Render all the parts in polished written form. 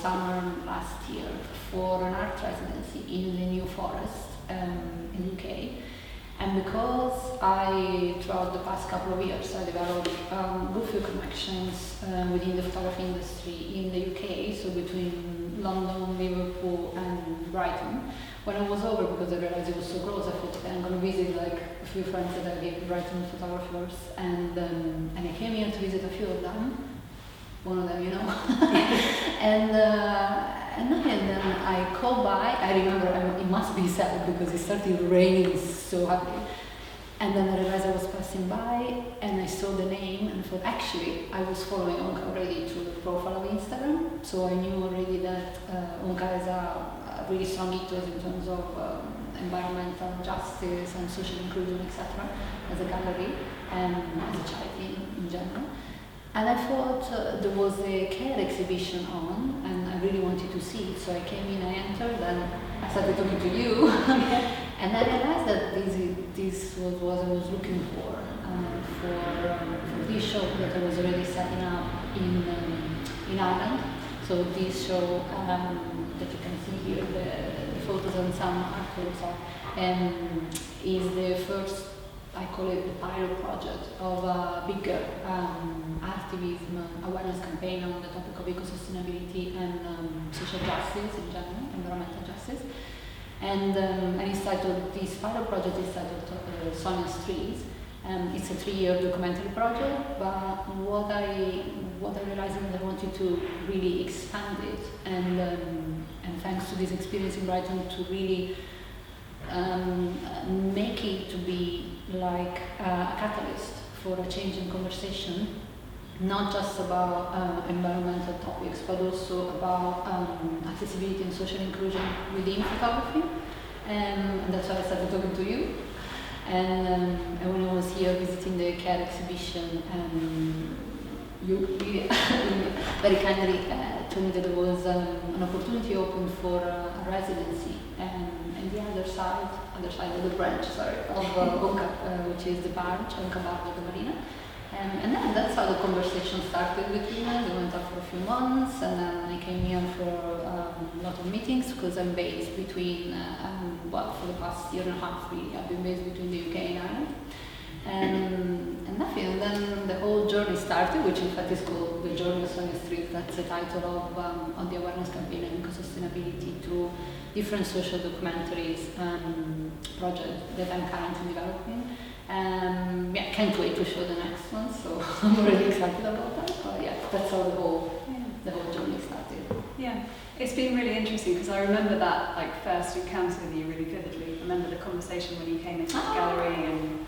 summer last year for an art residency in the New Forest in the UK. And because throughout the past couple of years, I developed good few connections within the photography industry in the UK, so between London, Liverpool and Brighton. When I was over, because I realized it was so close, I thought, okay, I'm going to visit like a few friends that I have, Brighton photographers, and I came here to visit a few of them. One of them, you know. and then I called by. I remember it must be sad because it started raining so heavily. And then I realized I was passing by and I saw the name and thought, actually, I was following Onka already through the profile of Instagram. So I knew already that Onka has a really strong ethos in terms of environmental justice and social inclusion, etc. as a gallery and as a charity in general. And I thought there was a CARE exhibition on, and I really wanted to see it. So I came in, I entered, and I started talking to you. And I realized that this was what I was looking for this show that I was already setting up in Ireland. So this show that you can see here, the photos and some artworks is the first, I call it the pilot project of a bigger activism awareness campaign on the topic of eco-sustainability and social justice in general, environmental justice. And it's titled, this pilot project is titled Sonia's Trees. It's a 3-year documentary project, but what I realized is that I wanted to really expand it, and thanks to this experience in Brighton, to really make it to be like a catalyst for a change in conversation, not just about environmental topics, but also about accessibility and social inclusion within photography. And that's why I started talking to you. And when I was here visiting the CARE exhibition, you really very kindly told me that there was an opportunity open for a residency and the other side of the branch, of Onka, which is the branch, Onka Bar of the Marina. And then that's how the conversation started between us. We went out for a few months, and then I came here for a lot of meetings because I'm based between, for the past year and a half really, I've been based between the UK and Ireland. And nothing, and then the whole journey started, which in fact is called The Journey of Sonia's Trees. That's the title of the awareness campaign on eco-sustainability through different social documentaries projects that I'm currently developing. Can't wait to show the next one, so I'm really excited about that. But yeah, that's how the whole journey started. Yeah, it's been really interesting because I remember that first encounter with you really vividly. I remember the conversation when you came into the gallery, and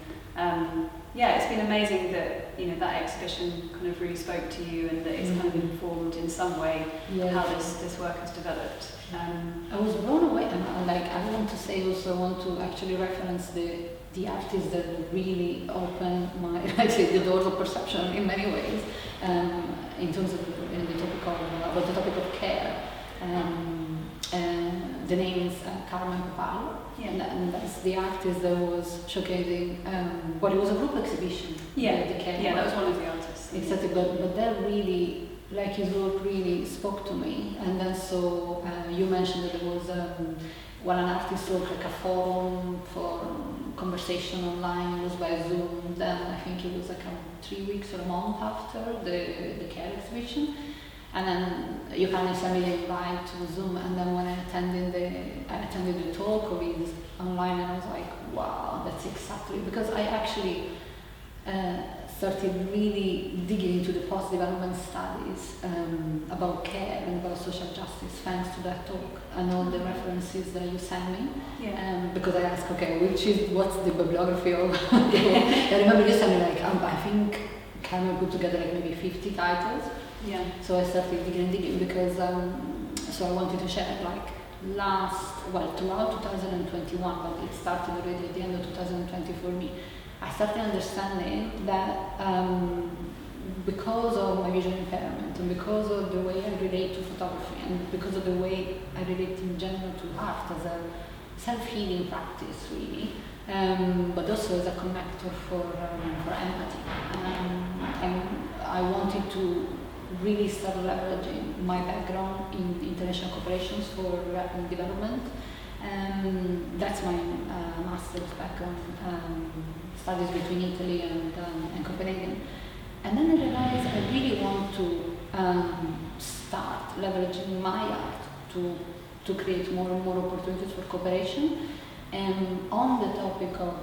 it's been amazing that that exhibition kind of really spoke to you, and that it's kind of informed in some way how this work has developed. I was blown away, and I want to say also, I want to actually reference the artists that really opened the doors of perception in many ways, in terms of the topic of care. The name is Carmen Papalo, and that's the artist that was showcasing. It was a group exhibition. The care. That was one of the artists. Exactly, but that really, his work really spoke to me. And then so you mentioned that there was an artist wrote a forum for conversation online. It was by Zoom. Then I think it was 3 weeks or a month after the CARE exhibition. And then you kindly sent me the invite to Zoom, and then when I attended the talk of it online, and I was like, wow, that's exactly, because I actually started really digging into the post-development studies about care and about social justice thanks to that talk and all the references that you sent me. Because I asked, what's the bibliography of I remember you sent me I think Carmen put together maybe 50 titles. So I started digging because so I wanted to share throughout 2021, but it started already at the end of 2020 for me. I started understanding that because of my visual impairment and because of the way I relate to photography and because of the way I relate in general to art as a self-healing practice really, but also as a connector for empathy. And I wanted to really start leveraging my background in international cooperations for development. That's my master's background, studies between Italy and Copenhagen. And then I realized I really want to start leveraging my art to create more and more opportunities for cooperation. And on the topic of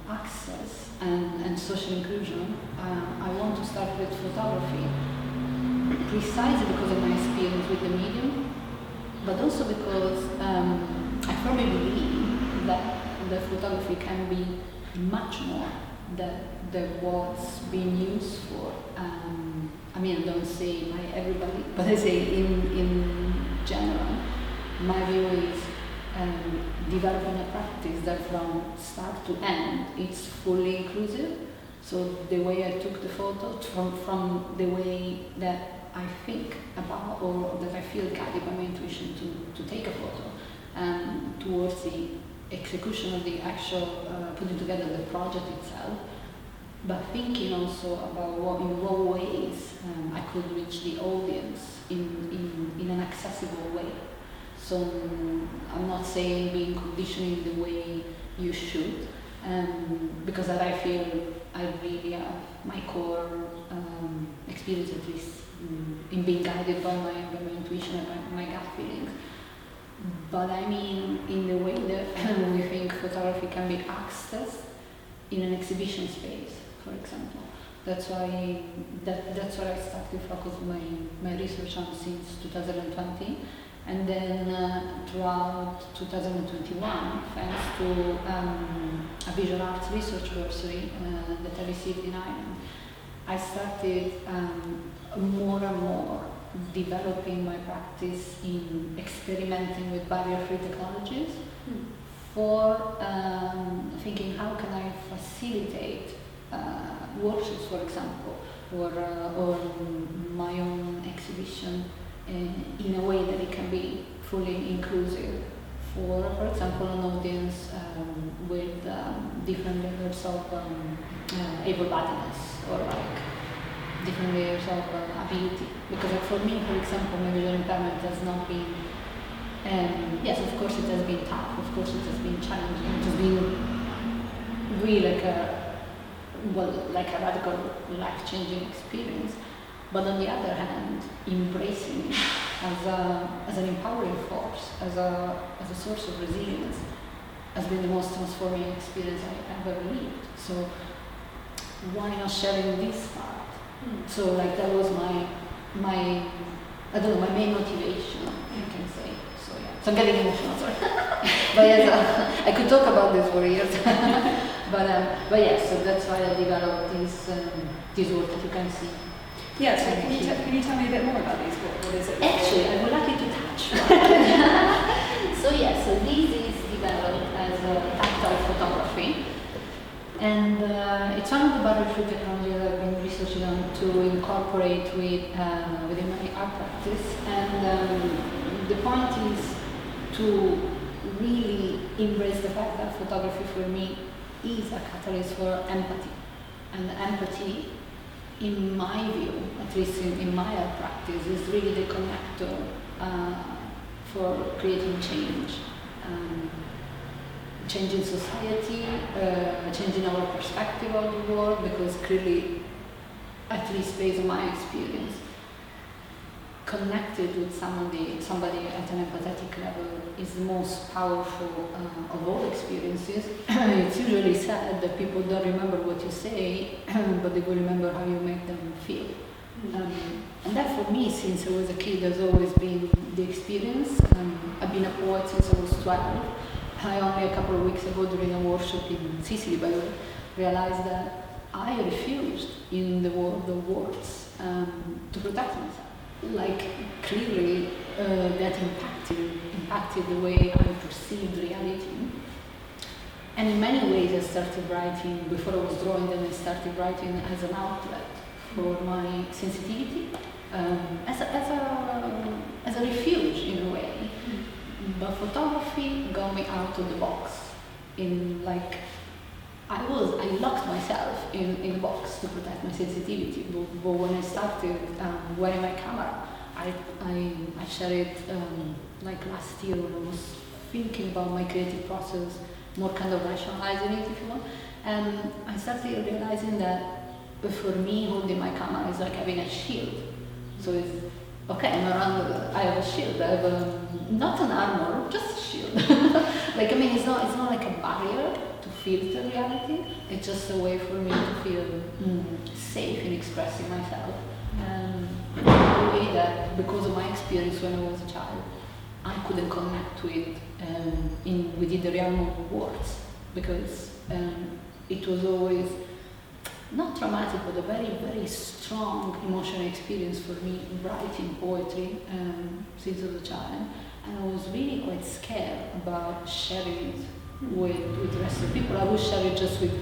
access and social inclusion, I want to start with photography, precisely because of my experience with the medium, but also because I firmly believe that the photography can be much more than what's being used for. I mean, I don't say by everybody, but I say in general, my view is developing a practice that from start to end, it's fully inclusive. So the way I took the photo, from the way that I think about, or that I feel guided by my intuition to take a photo, towards the execution of the actual putting together the project itself, but thinking also about in what ways I could reach the audience in an accessible way. So I'm not saying being conditioned in the way you should, because that I feel I really have my core experience, at least in being guided by my intuition and by my gut feelings. But I mean in the way that we think photography can be accessed in an exhibition space, for example. That's why that's what I started to focus my research on since 2020. And then throughout 2021, thanks to a visual arts research bursary that I received in Ireland, I started more and more developing my practice in experimenting with barrier-free technologies for thinking how can I facilitate workshops, for example, or my own exhibition in a way that it can be fully inclusive for example, an audience with different levels of able-bodiedness or like different layers of ability. Because for me, for example, my visual impairment has not been, yes, of course it has been tough, of course it has been challenging, it has been really like a radical life-changing experience. But on the other hand, embracing it as an empowering force, as a source of resilience, has been the most transforming experience I've ever lived. So why not sharing this part? So like that was my I don't know, my main motivation, I can say. So yeah. So I'm getting emotional, sorry. But yes, I could talk about this for years. but yes, so that's why I developed this work that you can see. Yeah, so can you tell me a bit more about these? What is it? Actually, I would like you to touch. So yes, so this is developed as a tactile photography. And it's one of the barrier-free technologies I've been researching on to incorporate within my art practice. And the point is to really embrace the fact that photography for me is a catalyst for empathy. And empathy, in my view, at least in my art practice, is really the connector for creating change. Changing society, changing our perspective of the world, because clearly, at least based on my experience, connected with somebody at an empathetic level is the most powerful of all experiences. It's usually said that people don't remember what you say, but they will remember how you make them feel. And that for me, since I was a kid, has always been the experience. I've been a poet since I was 12. I only a couple of weeks ago during a workshop in Sicily, by the way, realized that I refused in the world of words to protect myself. Like clearly that impacted the way I perceived reality. And in many ways I started writing, before I was drawing, then I started writing as an outlet for my sensitivity, as a refuge in a way. But photography got me out of the box. I locked myself in a box to protect my sensitivity. But when I started wearing my camera, I shared it like last year when I was thinking about my creative process, more kind of rationalizing it, if you want. And I started realizing that for me, holding my camera is like having a shield. So it's okay, I have a shield. I have not an armor, just a shield. Like, I mean, it's not like a barrier to filter reality. It's just a way for me to feel safe in expressing myself. In a way that, because of my experience when I was a child, I couldn't connect with within the realm of words, because it was always not traumatic, but a very, very strong emotional experience for me writing poetry since I was a child, and I was really quite scared about sharing it with the rest of the people. I would share it just with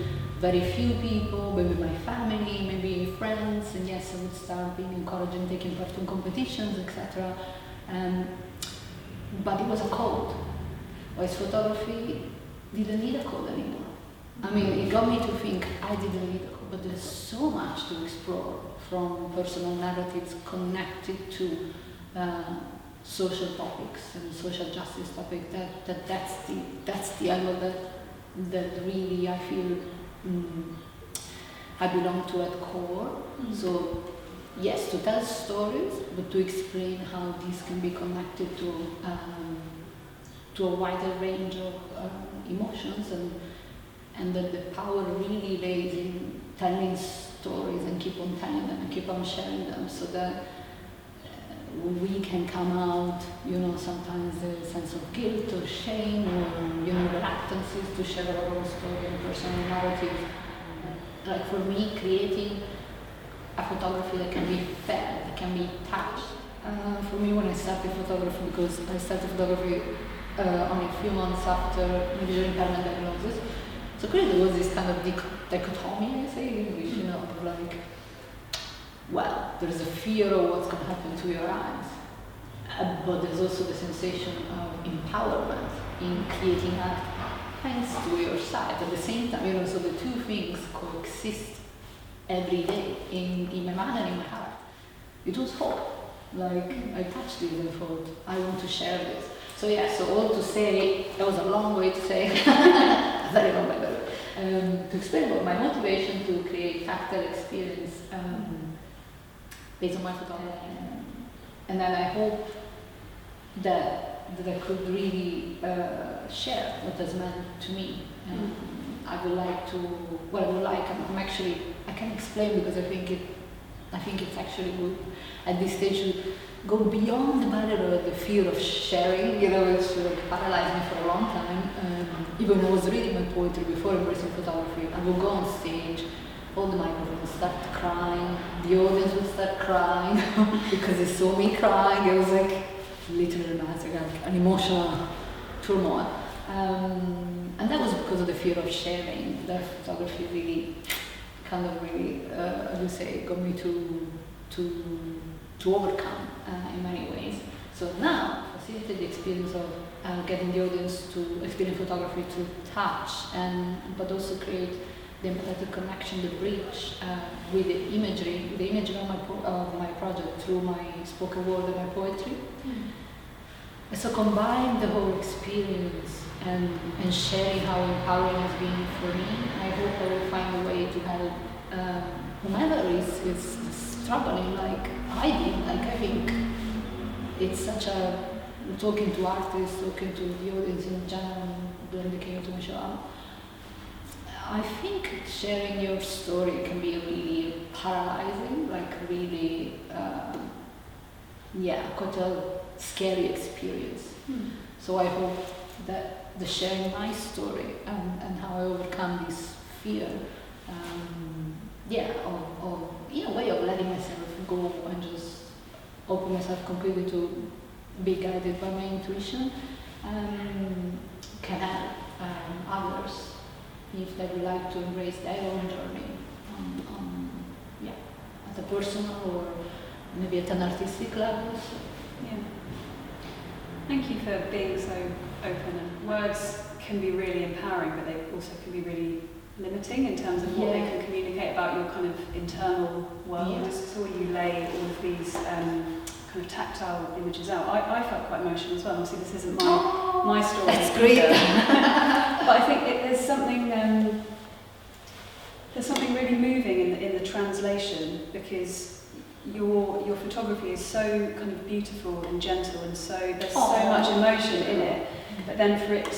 very few people, maybe my family, maybe friends, and yes, I would start being encouraged and taking part in competitions, etc. But it was a code. Whereas photography didn't need a code anymore. I mean, it got me to think I didn't need a code, but there's so much to explore, from personal narratives connected to social topics and social justice topics. That's the angle that really I feel I belong to at core. So yes, to tell stories, but to explain how these can be connected to a wider range of emotions, and that the power really lays in telling stories and keep on telling them and keep on sharing them, so that we can come out, sometimes a sense of guilt or shame or, reluctances to share our own story and personal narrative. Like for me, creating a photography that can be felt, that can be touched. For me, when I started photography, because I started photography only a few months after visual impairment diagnosis, so clearly there was this kind of dichotomy, I say in English, of like, well, there's a fear of what's going to happen to your eyes, but there's also the sensation of empowerment in creating art thanks to your sight. At the same time, so the two things coexist every day in my mind and in my heart. It was hope. Like, I touched this and thought, I want to share this. So yeah, so all to say, that was a long way to say, a very long way, by the way, to explain about my motivation to create tactile experience based on my photography. And then I hope that I could really share what has meant to me. I would like to, I can explain, because I think it's actually good at this stage to go beyond the barrier of the fear of sharing, which paralyzed me for a long time. Even when I was reading my poetry before embracing photography, I would go on stage, hold the microphone, start crying, the audience would start crying because they saw me crying. It was like literally like an emotional turmoil. And that was because of the fear of sharing. That photography really as you say, got me to overcome in many ways. So now, facilitate the experience of getting the audience to experience photography through touch, but also create the empathetic connection, the bridge with the imagery of my project through my spoken word and my poetry. So combine the whole experience and sharing how empowering it has been for me. I hope I will find a way to help whomever is struggling like I did. Like, I think it's such talking to artists, talking to the audience in general during the keynote to my show. I think sharing your story can be really paralyzing, like really, quite a scary experience. So I hope that the sharing my story and how I overcome this fear, of in a way of letting myself go and just open myself completely to be guided by my intuition, can help others if they would like to embrace their own journey at a personal or maybe at an artistic level. So, yeah. Thank you for being so open. And words can be really empowering, but they also can be really limiting in terms of what they can communicate about your kind of internal world. Yeah. I saw you lay all of these kind of tactile images out. I felt quite emotional as well. Obviously, this isn't my story. That's great. But I think there's something really moving in the translation, because your photography is so kind of beautiful and gentle, and so there's so much emotion in it. But then for it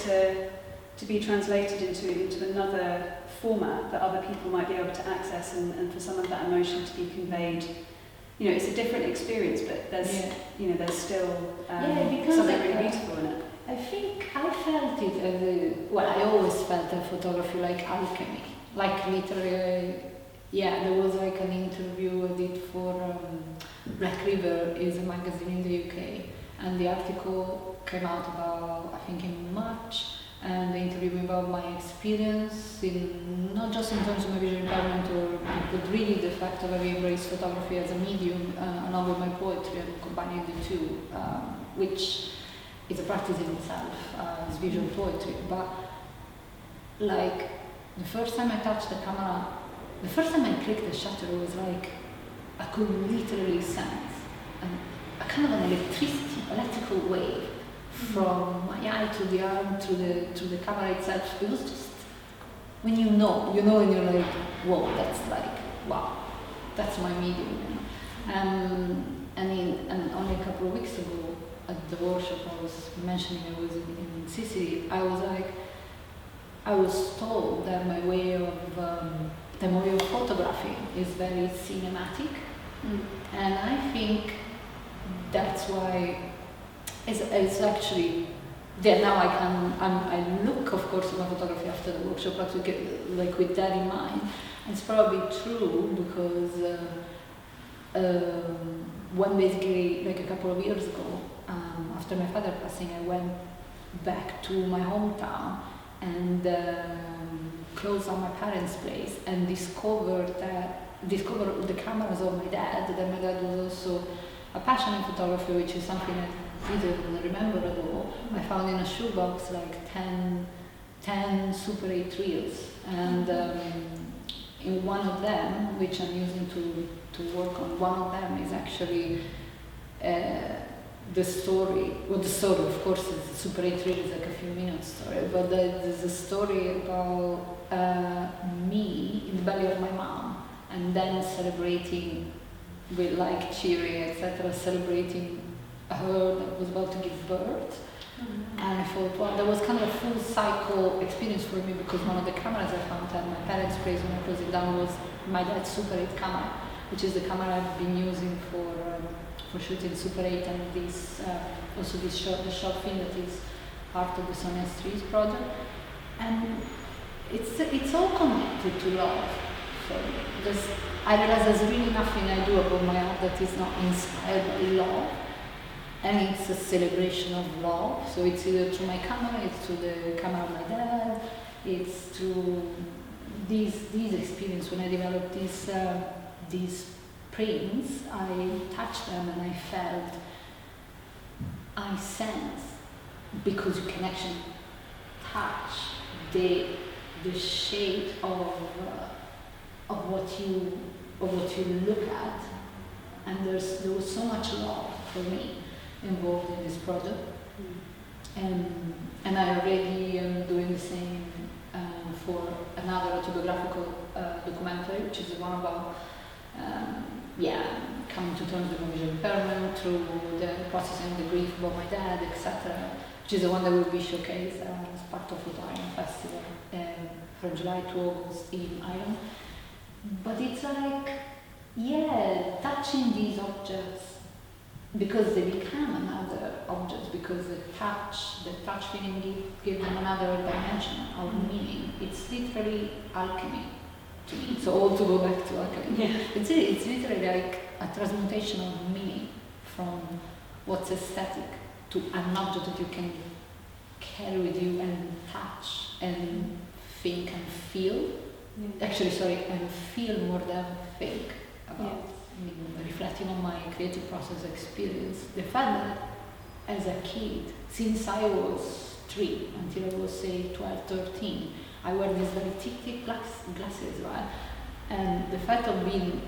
to be translated into another format that other people might be able to access, and for some of that emotion to be conveyed, it's a different experience, but there's there's still something really beautiful in it. I think I felt it I always felt the photography like alchemy, like literally. There was like an interview I did for Black River, is a magazine in the UK, and the article came out about, I think, in March, and they interviewed me about my experience, not just in terms of my visual impairment, but really the fact of having embraced photography as a medium, along with my poetry, and combining the two, which is a practice in itself, is visual poetry. But like the first time I touched the camera, the first time I clicked the shutter, it was like I could literally sense a kind of an electrical wave from my eye to the arm to the camera itself. It was just when and you're like, whoa, that's my medium. And only a couple of weeks ago at the workshop I was mentioning, I was in Sicily. I was told that my way of photography is very cinematic, and I think that's why it's actually now I look, of course, at my photography after the workshop, like with that in mind. And it's probably true because when basically like a couple of years ago, after my father passing, I went back to my hometown and closed on my parents' place and discovered the cameras of my dad. That my dad was also a passion in photography, which is something I didn't remember at all. I found in a shoebox like 10 Super 8 reels, and in one of them, which I'm using to work on, one of them is actually the story. Well, the story, of course, is the Super 8 reel is like a few minutes story, but there's a story about me in the belly of my mom, and then celebrating with like cheering, etc., celebrating her that was about to give birth. And I thought, well, that was kind of a full cycle experience for me, because one of the cameras I found at my parents' place when I closed it down was my dad's Super 8 camera, which is the camera I've been using for shooting Super 8, and this also the short film that is part of the Sonia Street project. And it's all connected to love for me, because I realize there's really nothing I do about my art that is not inspired by love. And it's a celebration of love. So it's either through my camera, it's through the camera of my dad, it's through these experiences. When I developed these prints, I touched them and I sensed, because you can actually touch the shape of what you look at, and there was so much love for me involved in this project, and I already am doing the same for another autobiographical documentary, which is the one about coming to terms with my visual impairment through the processing the grief about my dad, etc., which is the one that will be showcased as part of Photo Ireland Festival from July to August in Ireland. But it's like, touching these objects, because they become another objects, because the touch feeling give them another dimension of meaning. It's literally alchemy to me. So all to go back to alchemy. Yeah. It's literally like a transmutation of meaning from what's aesthetic to an object that you can carry with you and touch and think and feel. Yeah. Actually, and feel more than think about. Yeah. Reflecting on my creative process experience, the fact that as a kid, since I was 3 until I was say 12, 13, I wear these very thick glasses, right? And the fact of being,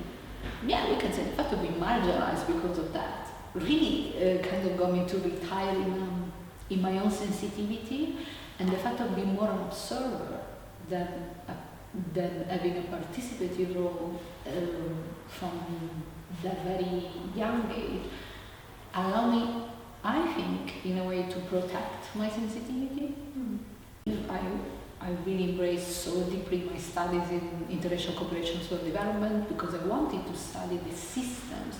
we can say the fact of being marginalized because of that, really kind of got me to retire in my own sensitivity, and the fact of being more an observer than having a participative role from that very young age allow me, I think, in a way to protect my sensitivity. I really embraced so deeply my studies in international cooperation and social development because I wanted to study the systems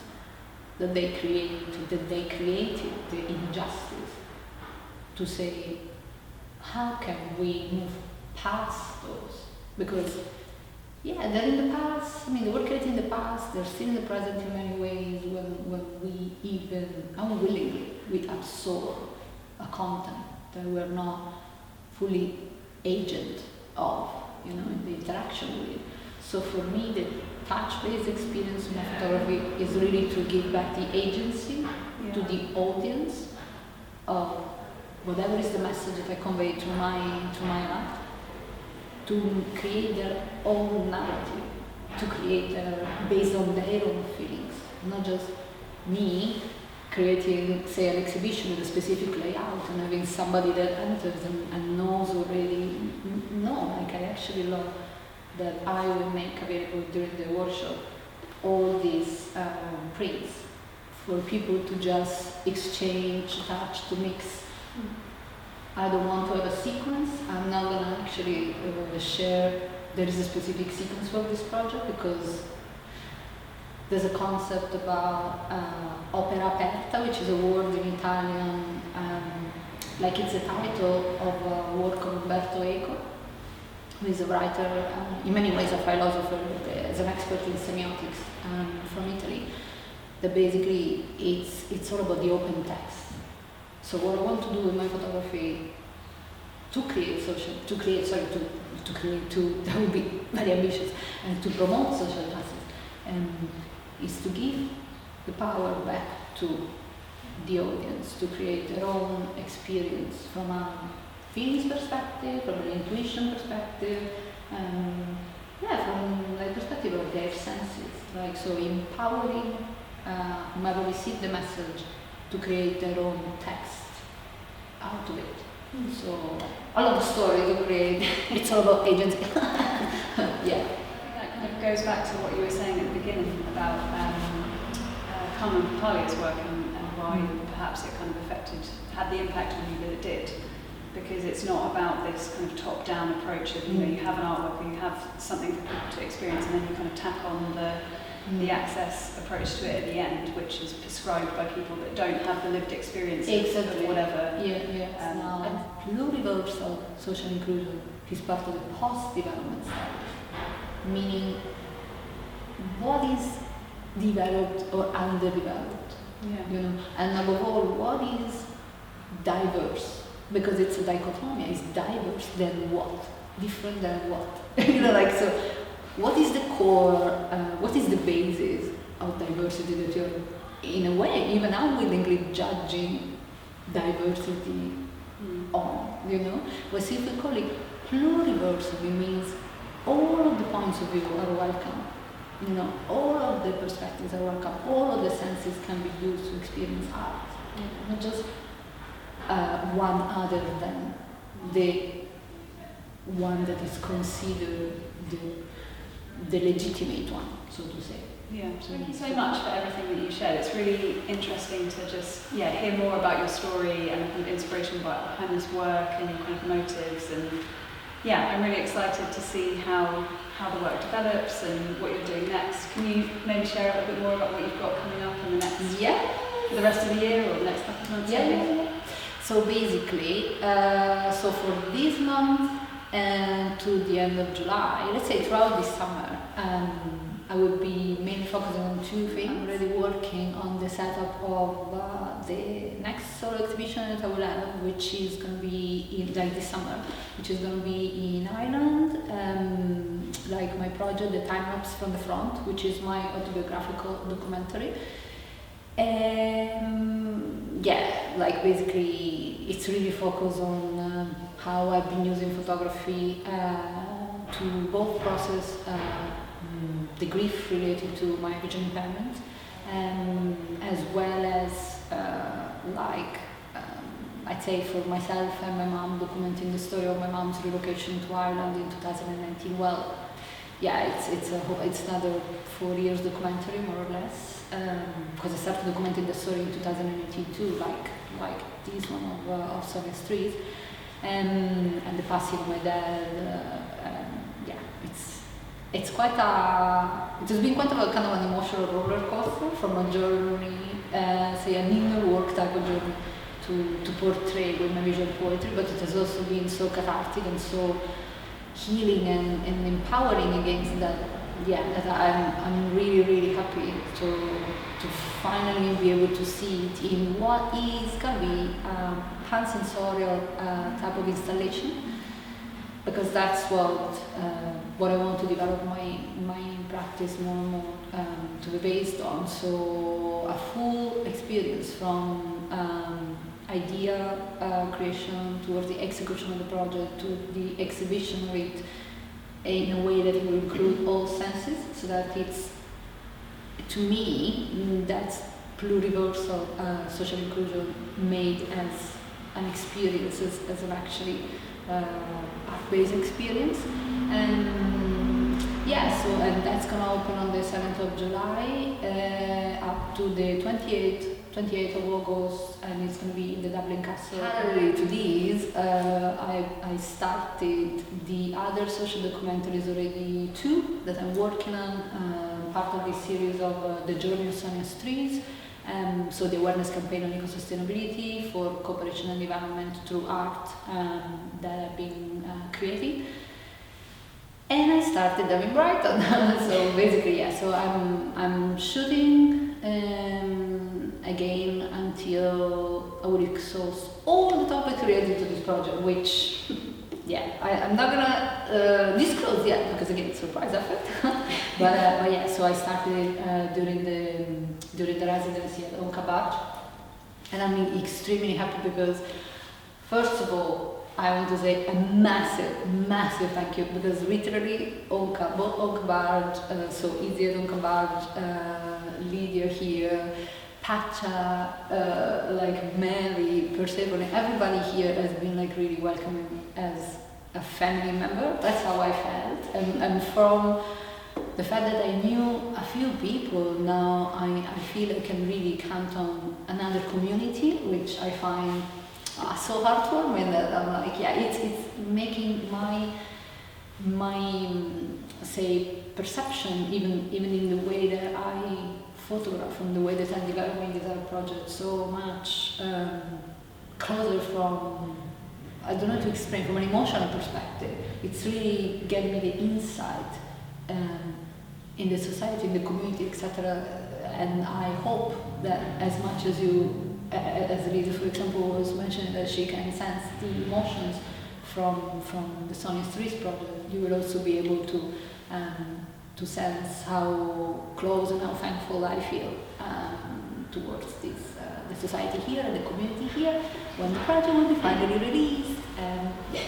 that they created, the injustice, to say, how can we move past those? Because, yeah, they're in the past, they were created in the past, they're still in the present in many ways when we even unwillingly, we absorb a content that we're not fully agent of, in the interaction with. So for me, the touch-based experience in photography is really to give back the agency to the audience of whatever is the message that I convey to my art, to create their own narrative, to create based on their own feelings, not just me creating, say, an exhibition with a specific layout and having somebody that enters and knows already. No, like I actually love that I will make available during the workshop all these prints for people to just exchange, touch, to mix. I don't want to have a sequence. I'm not going to actually share there is a specific sequence for this project because there's a concept about opera aperta, which is a word in Italian, like it's a title of a work of Umberto Eco, who is a writer, in many ways a philosopher, but as an expert in semiotics from Italy. That basically it's all about the open text. So what I want to do with my photography that would be very ambitious, and to promote social justice, is to give the power back to the audience to create their own experience from a feelings perspective, from an intuition perspective, from the perspective of their senses. Like, so empowering whoever receive the message to create their own text out of it. So I love the story to create. It's all about agency. Yeah. That kind of goes back to what you were saying at the beginning about Carmen Papalia's work and why perhaps it kind of had the impact on you that it did. Because it's not about this kind of top-down approach of, you have an artwork or you have something for people to experience and then you kind of tack on the access approach to it at the end, which is prescribed by people that don't have the lived experience of whatever. And pluriversal social inclusion is part of the post-development studies, meaning what is developed or underdeveloped, and above all, what is diverse. Because it's a dichotomy, it's diverse, then what? Different than what? So what is the core, what is the basis of diversity that you're, in a way, even unwillingly judging diversity on, But see, if we call it pluriversal, it means all of the points of view are welcome, all of the perspectives are welcome, all of the senses can be used to experience art, not just one other than the one that is considered the legitimate one, so to say. Yeah, thank you so much for everything that you shared. It's really interesting to just hear more about your story and kind of inspiration behind this work and your kind of motives. And I'm really excited to see how the work develops and what you're doing next. Can you maybe share a little bit more about what you've got coming up in the next for the rest of the year or the next couple of months? So basically, so for this month and to the end of July, let's say throughout this summer, I will be mainly focusing on two things. I'm already working on the setup of the next solo exhibition that I will have, which is going to be this summer, which is going to be in Ireland, like my project, The Time Lapse from the Front, which is my autobiographical documentary. Basically it's really focused on how I've been using photography to both process the grief related to my vision impairment as well as I'd say for myself and my mom, documenting the story of my mom's relocation to Ireland in 2019. Well, yeah, it's another 4 years documentary, more or less, because I started documenting the story in 2018 too, like this one of Soviet Street, and the passing of my dad. Yeah, it has been quite a kind of an emotional roller coaster from a journey, say an inner work type of journey to portray with my visual poetry, but it has also been so cathartic and so healing and empowering against that. Yeah, that I'm really, really happy to finally be able to see it in what is gonna be a pansensorial type of installation, because that's what I want to develop my practice more and more to be based on. So a full experience from idea creation towards the execution of the project to the exhibition of it in a way that it will include all senses, so that it's, to me, that's pluriversal social inclusion made as an experience, as an actually art-based experience. And yeah, so and that's gonna open on the 7th of July up to the 28th of August, and it's going to be in the Dublin Castle. Parallel to these, I started the other social documentaries already, 2 that I'm working on, part of this series of The Journey of Sonia's Trees, so the awareness campaign on eco-sustainability for cooperation and development through art that I've been creating. And I started them in Brighton. So basically, yeah, so I'm shooting again until I will exhaust all the topics related to this project, which, yeah, I'm not gonna disclose yet, because again, it's surprise effect. but yeah, so I started during the residency at Onkabar, and I'm extremely happy because, first of all, I want to say a massive thank you, because literally both Onkabar, so Izzy at Onkabar, Lydia here, Pacha, like Mary, Persephone, everybody here has been like really welcoming me as a family member. That's how I felt, and from the fact that I knew a few people, now I feel I can really count on another community, which I find so heartwarming, that I'm like, yeah, it's making my say perception, even in the way that I photograph and the way that I'm developing this art project, so much closer from, I don't know how to explain, from an emotional perspective. It's really getting me the insight in the society, in the community, etc. And I hope that as much as as Lisa, for example, was mentioning that she can sense the emotions from the Sonia Streets project, you will also be able to sense how close and how thankful I feel towards the society here and the community here when the project will be finally released. Yeah,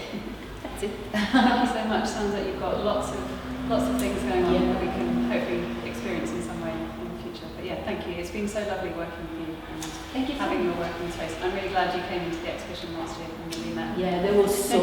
that's it. Thank you so much. Sounds like you've got lots of things going on that we can hopefully experience in some way in the future. But yeah, thank you. It's been so lovely working with you and Thank you having your work in space. I'm really glad you came into the exhibition last year and we met. Yeah, there was so